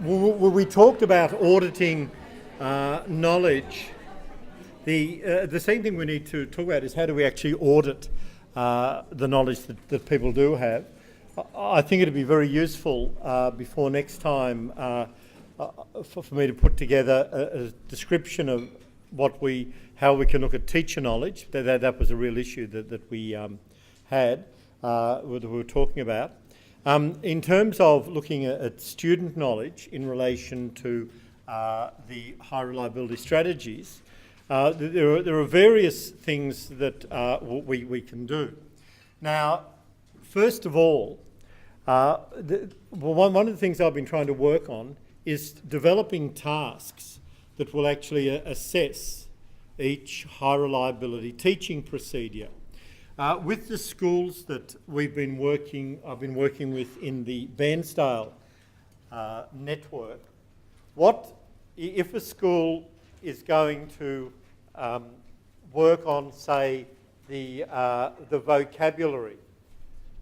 We talked about auditing knowledge. The same thing we need to talk about is how do we actually audit the knowledge that people do have. I think it'd be very useful before next time for me to put together a description of how we can look at teacher knowledge. That was a real issue that we had, that we were talking about. In terms of looking at student knowledge in relation to the high reliability strategies, there are various things that we can do. Now, first of all, one of the things I've been trying to work on is developing tasks that will actually assess each high reliability teaching procedure. With the schools that I've been working with in the Bairnsdale network, if a school is going to work on, say, the vocabulary,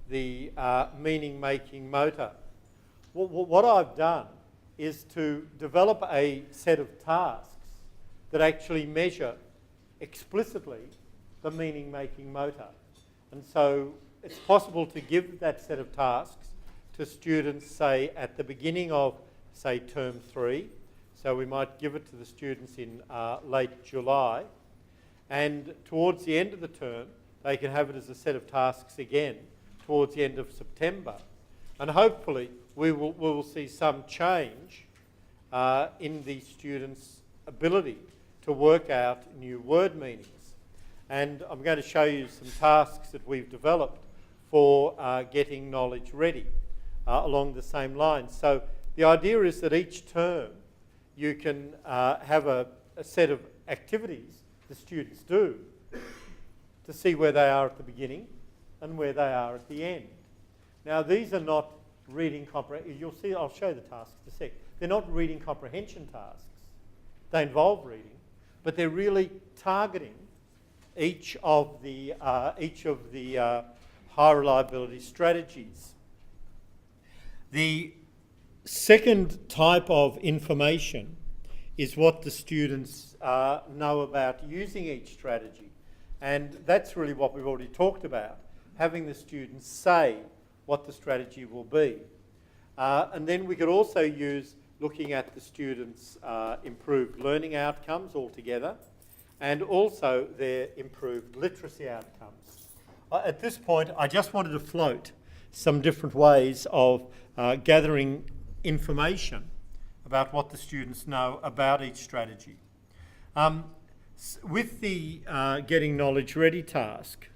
the meaning-making motor, what I've done is to develop a set of tasks that actually measure explicitly the meaning-making motor. And so it's possible to give that set of tasks to students, say, at the beginning of, say, term 3. So we might give it to the students in late July. And towards the end of the term, they can have it as a set of tasks again towards the end of September. And hopefully we will see some change in the students' ability to work out new word meanings. And I'm going to show you some tasks that we've developed for getting knowledge ready along the same lines. So the idea is that each term you can have a set of activities the students do to see where they are at the beginning and where they are at the end. Now, these are not reading comprehension. You'll see, I'll show you the tasks in a sec. They're not reading comprehension tasks. They involve reading, but they're really targeting each of the high reliability strategies. The second type of information is what the students know about using each strategy. And that's really what we've already talked about, having the students say what the strategy will be. And then we could also use looking at the students' improved learning outcomes altogether, and also their improved literacy outcomes. At this point, I just wanted to float some different ways of gathering information about what the students know about each strategy. With the Getting Knowledge Ready task,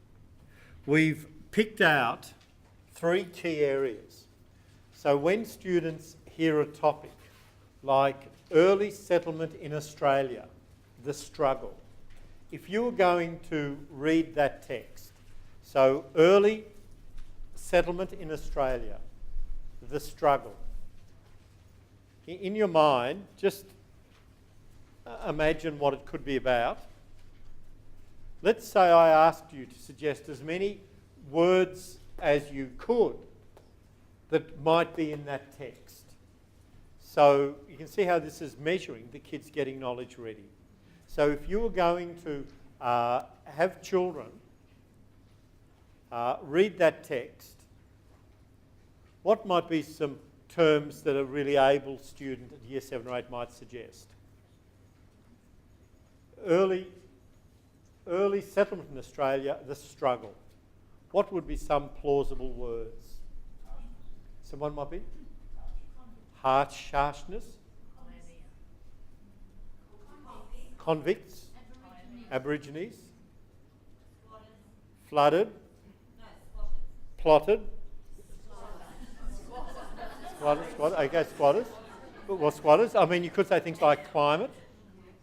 we've picked out 3 key areas. So when students hear a topic like early settlement in Australia, the struggle, if you were going to read that text, so early settlement in Australia, the struggle, in your mind, just imagine what it could be about. Let's say I asked you to suggest as many words as you could that might be in that text. So you can see how this is measuring the kids getting knowledge ready. So if you were going to have children read that text, what might be some terms that a really able student at Year 7 or 8 might suggest? Early settlement in Australia, the struggle. What would be some plausible words? Someone might be? Harshness. Convicts. Aborigines. Flooded. Plotted. Squatters. Okay, squatters. Well, squatters. I mean, you could say things like climate.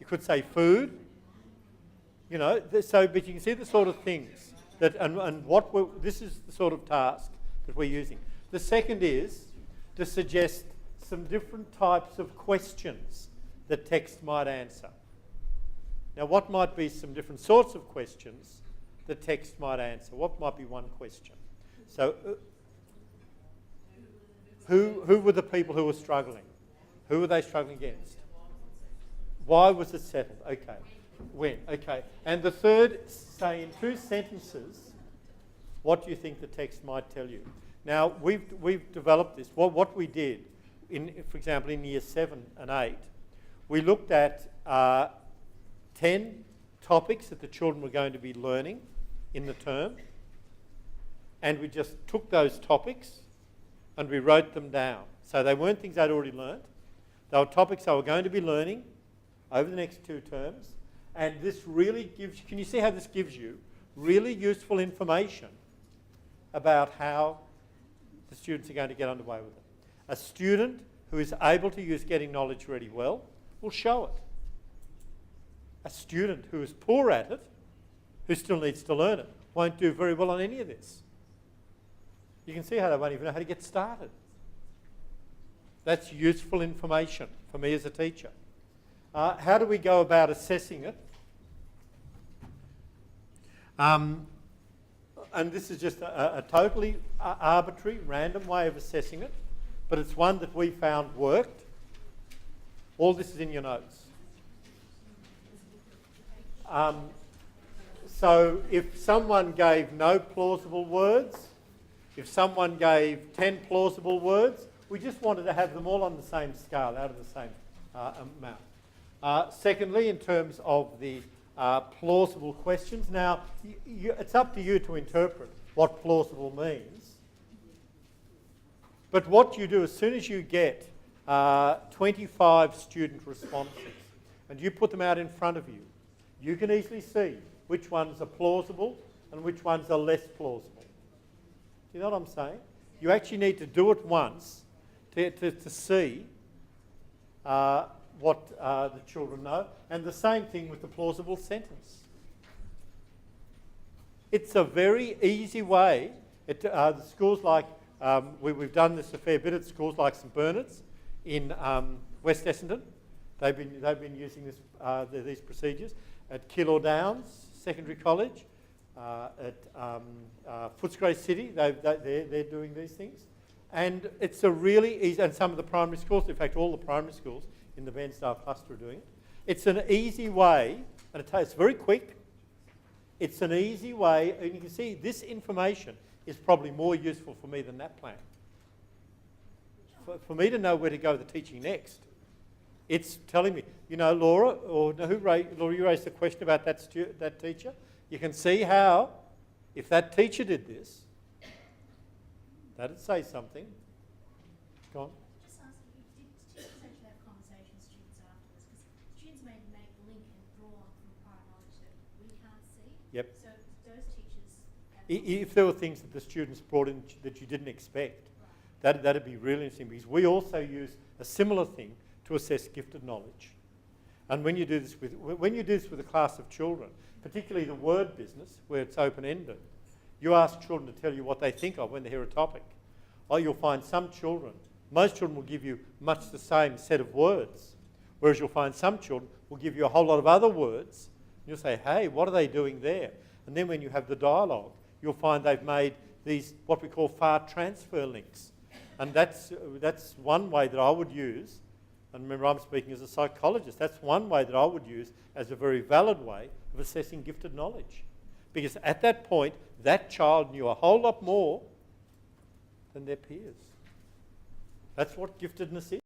You could say food. You know, but you can see the sort of things that, this is the sort of task that we're using. The second is to suggest some different types of questions that text might answer. Now, what might be some different sorts of questions that text might answer? What might be one question? So, who were the people who were struggling? Who were they struggling against? Why was it settled? Okay. When? Okay. And the third, say in 2 sentences, what do you think the text might tell you? Now, we've developed this. What we did, for example, in year 7 and 8, we looked at 10 topics that the children were going to be learning in the term, and we just took those topics and we wrote them down. So they weren't things they'd already learnt. They were topics they were going to be learning over the next 2 terms, and this really gives, can you see how this gives you really useful information about how the students are going to get underway with it. A student who is able to use getting knowledge really well will show it. A student who is poor at it, who still needs to learn it, won't do very well on any of this. You can see how they won't even know how to get started. That's useful information for me as a teacher. How do we go about assessing it? And this is just a totally arbitrary, random way of assessing it, but it's one that we found worked. All this is in your notes. So if someone gave no plausible words, if someone gave 10 plausible words, we just wanted to have them all on the same scale, out of the same amount. Secondly, in terms of the plausible questions, now it's up to you to interpret what plausible means. But what you do, as soon as you get 25 student responses and you put them out in front of you, you can easily see which ones are plausible and which ones are less plausible. Do you know what I'm saying? You actually need to do it once to see what the children know. And the same thing with the plausible sentence. It's a very easy way. The schools like, we've done this a fair bit at schools like St Bernard's in West Essendon. They've been using this, these procedures. At Keilor Downs Secondary College, at Footscray City, they're doing these things. And it's a really easy, and some of the primary schools, in fact all the primary schools in the Bairnsdale cluster are doing it. It's an easy way, and it's very quick. It's an easy way, and you can see this information is probably more useful for me than that plan. For me to know where to go with the teaching next, it's telling me, you know, Laura, or no, Laura, you raised the question about that teacher. You can see how, if that teacher did this, that'd say something. Go on. Just asking, did teachers actually have conversations with students afterwards? Because students may make the link and draw on from prior knowledge that we can't see. Yep. So those teachers... If there were things that the students brought in that you didn't expect, right, that'd be really interesting, because we also use a similar thing to assess gifted knowledge. And when you do this with a class of children, particularly the word business, where it's open-ended, you ask children to tell you what they think of when they hear a topic. Or you'll find some children, most children will give you much the same set of words, whereas you'll find some children will give you a whole lot of other words. And you'll say, hey, what are they doing there? And then when you have the dialogue, you'll find they've made these, what we call far transfer links. And that's one way that I would use. And remember, I'm speaking as a psychologist. That's one way that I would use as a very valid way of assessing gifted knowledge. Because at that point, that child knew a whole lot more than their peers. That's what giftedness is.